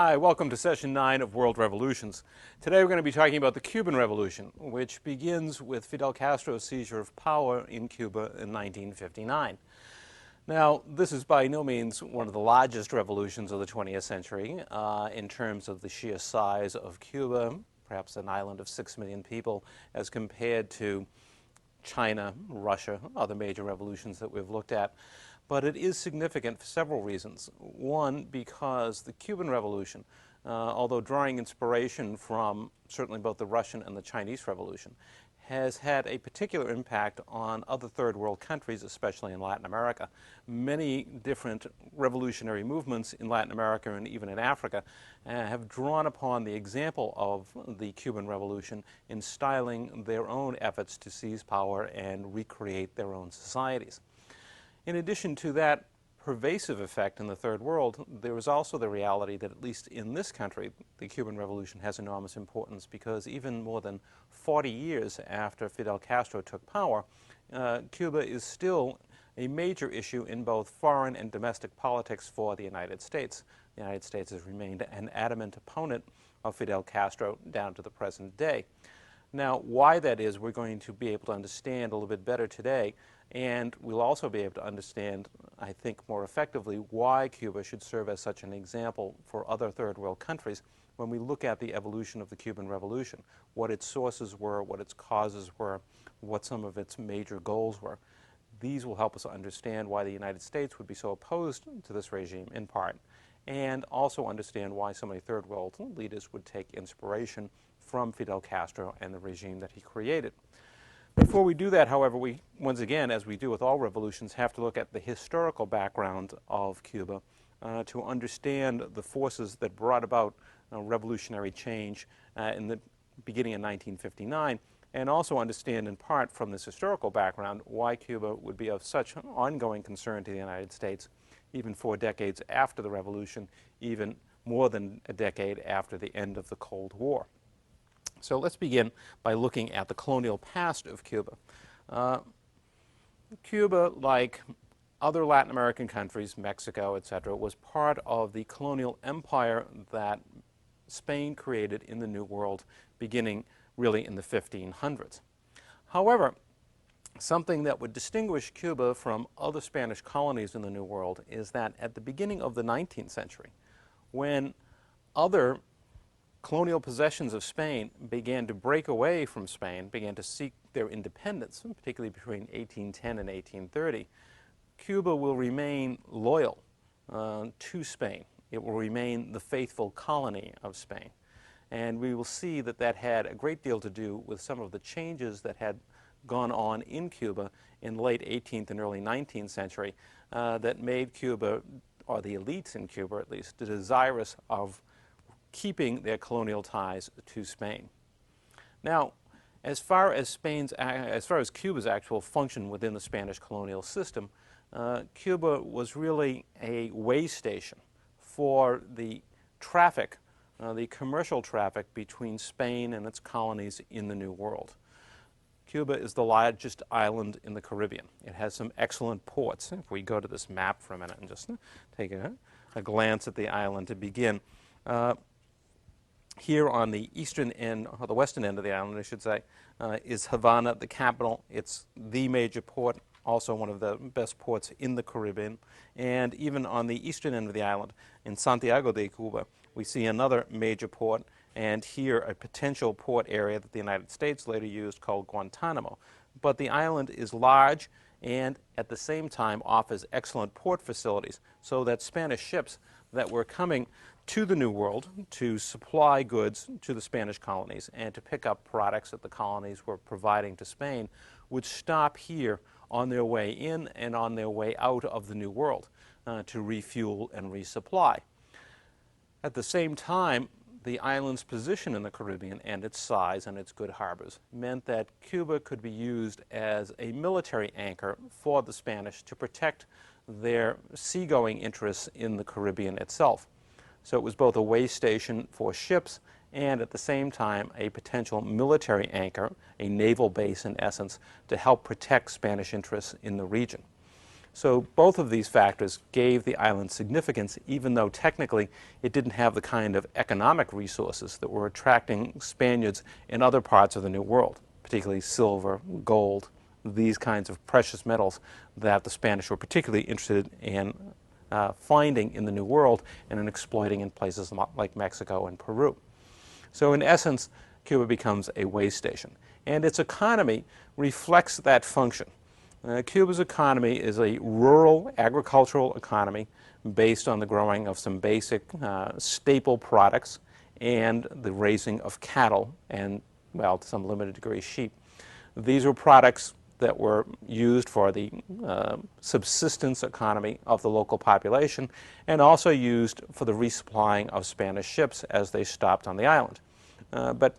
Hi, welcome to Session 9 of World Revolutions. Today we're going to be talking about the Cuban Revolution, which begins with Fidel Castro's seizure of power in Cuba in 1959. Now, this is by no means one of the largest revolutions of the 20th century in terms of the sheer size of Cuba, perhaps an island of 6 million people, as compared to China, Russia, other major revolutions that we've looked at. But it is significant for several reasons. One, because the Cuban Revolution, although drawing inspiration from certainly both the Russian and the Chinese Revolution, has had a particular impact on other third world countries, especially in Latin America. Many different revolutionary movements in Latin America and even in Africa have drawn upon the example of the Cuban Revolution in styling their own efforts to seize power and recreate their own societies. In addition to that pervasive effect in the third world, there is also the reality that at least in this country, the Cuban Revolution has enormous importance because even more than 40 years after Fidel Castro took power, Cuba is still a major issue in both foreign and domestic politics for the United States. The United States has remained an adamant opponent of Fidel Castro down to the present day. Now, why that is, we're going to be able to understand a little bit better today, and we'll also be able to understand, I think, more effectively why Cuba should serve as such an example for other third world countries when we look at the evolution of the Cuban Revolution, what its sources were, what its causes were, what some of its major goals were. These will help us understand why the United States would be so opposed to this regime in part, and also understand why so many third world leaders would take inspiration from Fidel Castro and the regime that he created. Before we do that, however, we, once again, as we do with all revolutions, have to look at the historical background of Cuba to understand the forces that brought about revolutionary change in the beginning of 1959, and also understand in part from this historical background why Cuba would be of such ongoing concern to the United States even 4 decades after the revolution, even more than a decade after the end of the Cold War. So let's begin by looking at the colonial past of Cuba. Cuba, like other Latin American countries, Mexico, etc., was part of the colonial empire that Spain created in the New World beginning really in the 1500s. However, something that would distinguish Cuba from other Spanish colonies in the New World is that at the beginning of the 19th century, when other colonial possessions of Spain began to break away from Spain, began to seek their independence, particularly between 1810 and 1830, Cuba will remain loyal to Spain. It will remain the faithful colony of Spain. And we will see that that had a great deal to do with some of the changes that had gone on in Cuba in the late 18th and early 19th century that made Cuba, or the elites in Cuba at least, desirous of keeping their colonial ties to Spain. Now, as far as Cuba's actual function within the Spanish colonial system, Cuba was really a way station for the traffic, the commercial traffic between Spain and its colonies in the New World. Cuba is the largest island in the Caribbean. It has some excellent ports. If we go to this map for a minute and just take a glance at the island to begin. Here on the eastern end, or the western end of the island, I should say, is Havana, the capital. It's the major port, also one of the best ports in the Caribbean. And even on the eastern end of the island, in Santiago de Cuba, we see another major port, and here a potential port area that the United States later used called Guantanamo. But the island is large and at the same time offers excellent port facilities, so that Spanish ships that were coming to the New World to supply goods to the Spanish colonies and to pick up products that the colonies were providing to Spain would stop here on their way in and on their way out of the New World to refuel and resupply. At the same time, the island's position in the Caribbean and its size and its good harbors meant that Cuba could be used as a military anchor for the Spanish to protect their seagoing interests in the Caribbean itself. So it was both a way station for ships and at the same time a potential military anchor, a naval base in essence, to help protect Spanish interests in the region. So both of these factors gave the island significance, even though technically it didn't have the kind of economic resources that were attracting Spaniards in other parts of the New World, particularly silver, gold, these kinds of precious metals that the Spanish were particularly interested in finding in the New World and in exploiting in places like Mexico and Peru. So in essence, Cuba becomes a way station, and its economy reflects that function. Cuba's economy is a rural agricultural economy based on the growing of some basic staple products and the raising of cattle and, well, to some limited degree, sheep. These were products that were used for the subsistence economy of the local population and also used for the resupplying of Spanish ships as they stopped on the island. But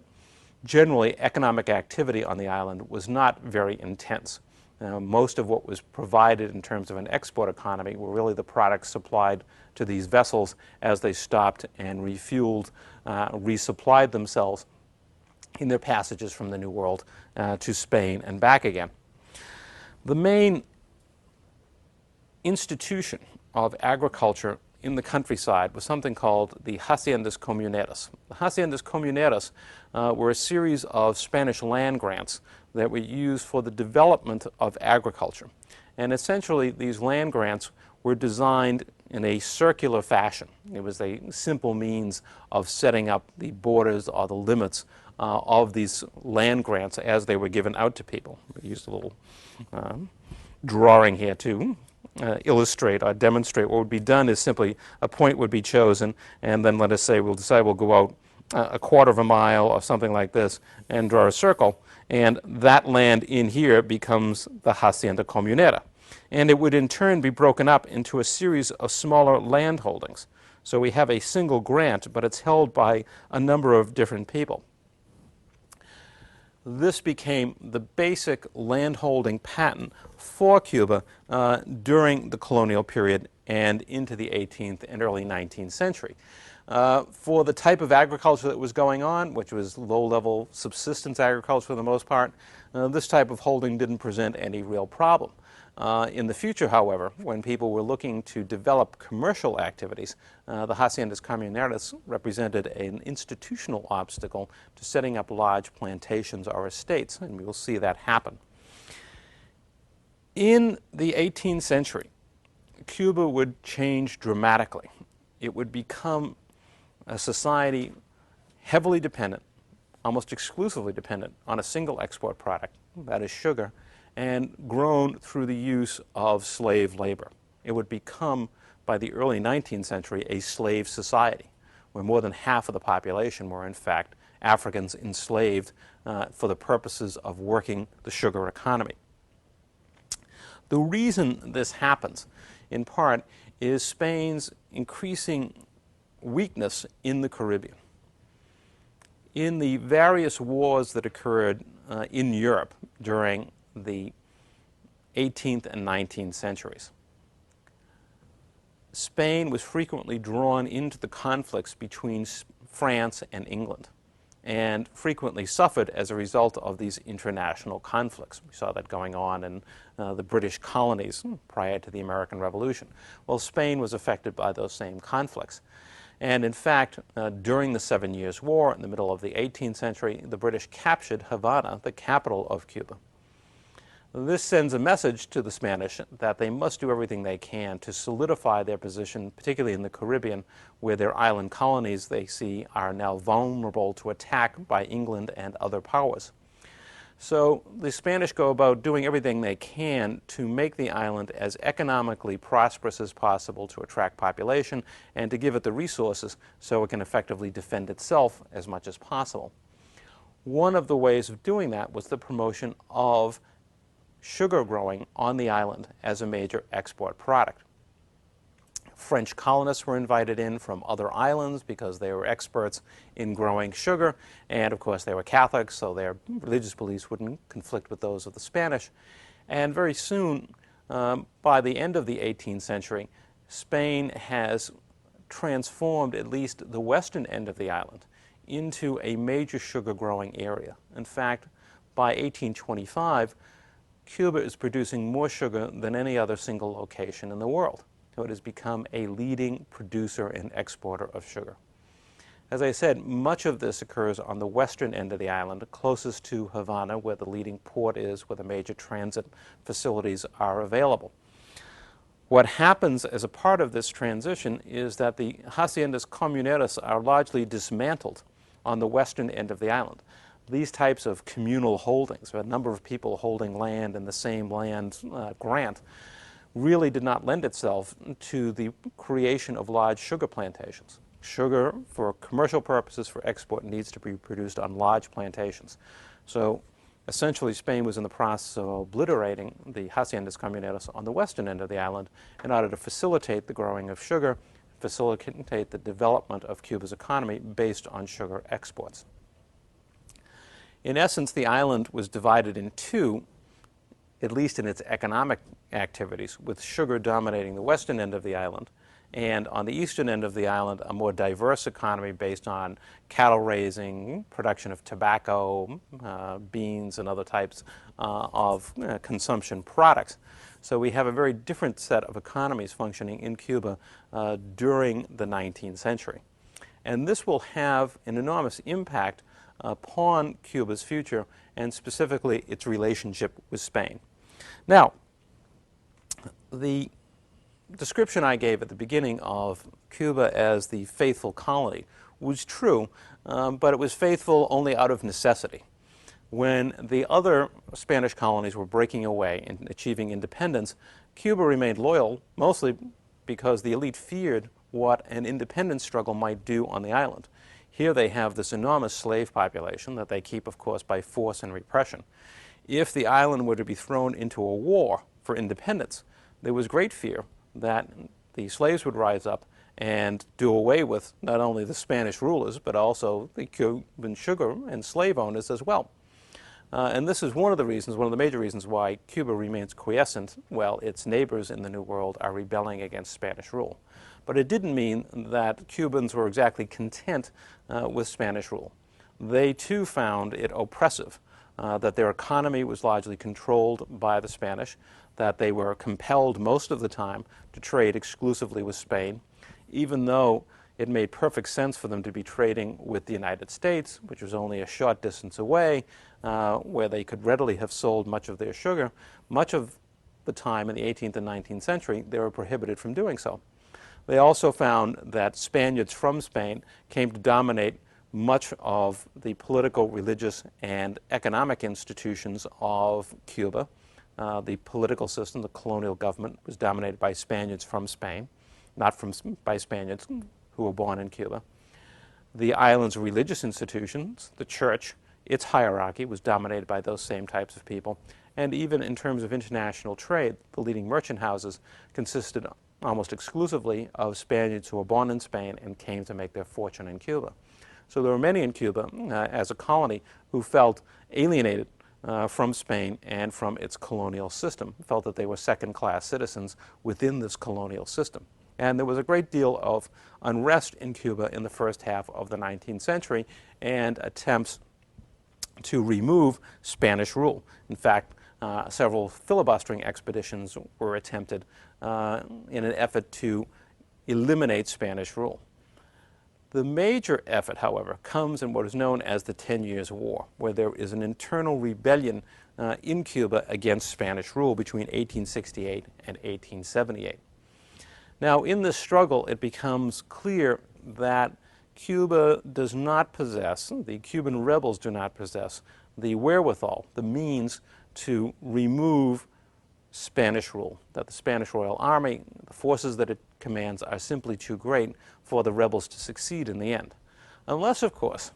generally, economic activity on the island was not very intense. Most of what was provided in terms of an export economy were really the products supplied to these vessels as they stopped and refueled, resupplied themselves in their passages from the New World to Spain and back again. The main institution of agriculture in the countryside was something called the haciendas comuneras. The haciendas comuneras were a series of Spanish land grants that were used for the development of agriculture. And essentially, these land grants were designed in a circular fashion. It was a simple means of setting up the borders or the limits of these land grants as they were given out to people. We used a little drawing here to illustrate or demonstrate. What would be done is simply a point would be chosen, and then let us say we'll decide we'll go out a quarter of a mile or something like this and draw a circle, and that land in here becomes the hacienda comunera. And it would in turn be broken up into a series of smaller land holdings. So we have a single grant, but it's held by a number of different people. This became the basic landholding pattern for Cuba during the colonial period and into the 18th and early 19th century. For the type of agriculture that was going on, which was low-level subsistence agriculture for the most part, this type of holding didn't present any real problem. In the future, however, when people were looking to develop commercial activities, the haciendas comuneras represented an institutional obstacle to setting up large plantations or estates, and we will see that happen. In the 18th century, Cuba would change dramatically. It would become a society heavily dependent, almost exclusively dependent, on a single export product, that is sugar, and grown through the use of slave labor. It would become, by the early 19th century, a slave society, where more than half of the population were, in fact, Africans enslaved for the purposes of working the sugar economy. The reason this happens, in part, is Spain's increasing weakness in the Caribbean. In the various wars that occurred in Europe during the 18th and 19th centuries, Spain was frequently drawn into the conflicts between France and England, and frequently suffered as a result of these international conflicts. We saw that going on in the British colonies prior to the American Revolution. Well, Spain was affected by those same conflicts. And in fact, during the 7 Years' War in the middle of the 18th century, the British captured Havana, the capital of Cuba. This sends a message to the Spanish that they must do everything they can to solidify their position, particularly in the Caribbean, where their island colonies, they see, are now vulnerable to attack by England and other powers. So the Spanish go about doing everything they can to make the island as economically prosperous as possible, to attract population, and to give it the resources so it can effectively defend itself as much as possible. One of the ways of doing that was the promotion of sugar growing on the island as a major export product. French colonists were invited in from other islands because they were experts in growing sugar, and of course they were Catholics, so their religious beliefs wouldn't conflict with those of the Spanish. And very soon, by the end of the 18th century, Spain has transformed at least the western end of the island into a major sugar growing area. In fact, by 1825, Cuba is producing more sugar than any other single location in the world. So it has become a leading producer and exporter of sugar. As I said, much of this occurs on the western end of the island, closest to Havana, where the leading port is, where the major transit facilities are available. What happens as a part of this transition is that the haciendas comuneras are largely dismantled on the western end of the island. These types of communal holdings, a number of people holding land in the same land grant, really did not lend itself to the creation of large sugar plantations. Sugar, for commercial purposes, for export, needs to be produced on large plantations. So essentially, Spain was in the process of obliterating the haciendas comuneras on the western end of the island in order to facilitate the growing of sugar, facilitate the development of Cuba's economy based on sugar exports. In essence, the island was divided in two, at least in its economic activities, with sugar dominating the western end of the island, and on the eastern end of the island, a more diverse economy based on cattle raising, production of tobacco, beans, and other types of consumption products. So we have a very different set of economies functioning in Cuba during the 19th century. And this will have an enormous impact upon Cuba's future, and specifically its relationship with Spain. Now, the description I gave at the beginning of Cuba as the faithful colony was true, but it was faithful only out of necessity. When the other Spanish colonies were breaking away and achieving independence, Cuba remained loyal, mostly because the elite feared what an independence struggle might do on the island. Here they have this enormous slave population that they keep, of course, by force and repression. If the island were to be thrown into a war for independence, there was great fear that the slaves would rise up and do away with not only the Spanish rulers, but also the Cuban sugar and slave owners as well. And this is one of the major reasons why Cuba remains quiescent while its neighbors in the New World are rebelling against Spanish rule. But it didn't mean that Cubans were exactly content with Spanish rule. They too found it oppressive, that their economy was largely controlled by the Spanish, that they were compelled most of the time to trade exclusively with Spain, even though it made perfect sense for them to be trading with the United States, which was only a short distance away, where they could readily have sold much of their sugar. Much of the time in the 18th and 19th century, they were prohibited from doing so. They also found that Spaniards from Spain came to dominate much of the political, religious, and economic institutions of Cuba. The political system, the colonial government, was dominated by Spaniards from Spain, not by Spaniards who were born in Cuba. The island's religious institutions, the church, its hierarchy was dominated by those same types of people. And even in terms of international trade, the leading merchant houses consisted almost exclusively of Spaniards who were born in Spain and came to make their fortune in Cuba. So there were many in Cuba, as a colony, who felt alienated from Spain and from its colonial system, felt that they were second-class citizens within this colonial system. And there was a great deal of unrest in Cuba in the first half of the 19th century and attempts to remove Spanish rule. In fact, several filibustering expeditions were attempted in an effort to eliminate Spanish rule. The major effort, however, comes in what is known as the 10 Years' War, where there is an internal rebellion in Cuba against Spanish rule between 1868 and 1878. Now, in this struggle, it becomes clear that Cuba does not possess, the Cuban rebels do not possess, the wherewithal, the means to remove Spanish rule, that the Spanish Royal Army, the forces that it commands, are simply too great for the rebels to succeed in the end. Unless, of course,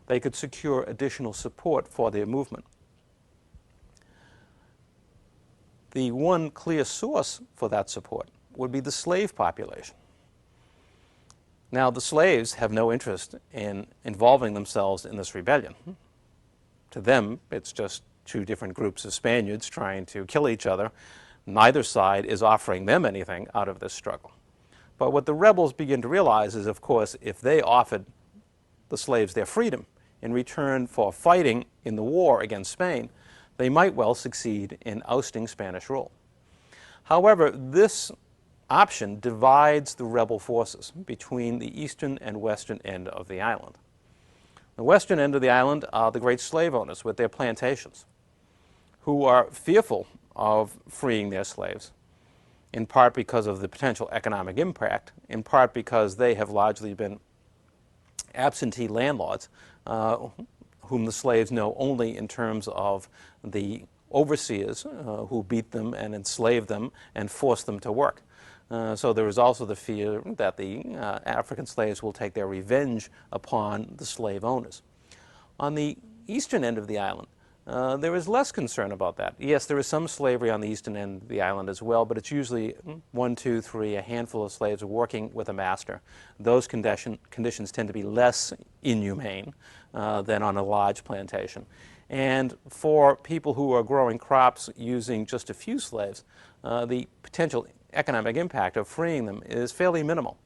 they could secure additional support for their movement. The one clear source for that support would be the slave population. Now, the slaves have no interest in involving themselves in this rebellion. To them, it's just two different groups of Spaniards trying to kill each other. Neither side is offering them anything out of this struggle. But what the rebels begin to realize is, of course, if they offered the slaves their freedom in return for fighting in the war against Spain, they might well succeed in ousting Spanish rule. However, this option divides the rebel forces between the eastern and western end of the island. The western end of the island are the great slave owners with their plantations, who are fearful of freeing their slaves, in part because of the potential economic impact, in part because they have largely been absentee landlords whom the slaves know only in terms of the overseers who beat them and enslave them and force them to work. So there is also the fear that the African slaves will take their revenge upon the slave owners. On the eastern end of the island, there is less concern about that. Yes, there is some slavery on the eastern end of the island as well, but it's usually 1, 2, 3, a handful of slaves working with a master. Those conditions tend to be less inhumane than on a large plantation. And for people who are growing crops using just a few slaves, the potential economic impact of freeing them is fairly minimal.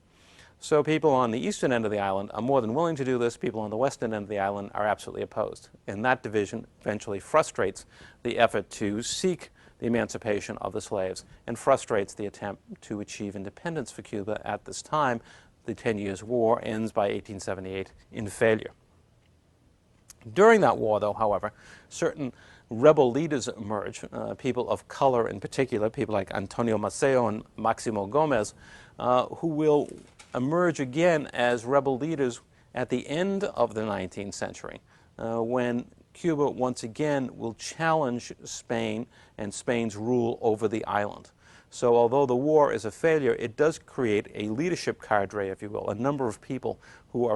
So people on the eastern end of the island are more than willing to do this. People on the western end of the island are absolutely opposed. And that division eventually frustrates the effort to seek the emancipation of the slaves and frustrates the attempt to achieve independence for Cuba at this time. The 10 Years' War ends by 1878 in failure. During that war, though, however, certain rebel leaders emerge, people of color in particular, people like Antonio Maceo and Maximo Gomez, who will emerge again as rebel leaders at the end of the 19th century, when Cuba once again will challenge Spain and Spain's rule over the island. So although the war is a failure, it does create a leadership cadre, if you will, a number of people who are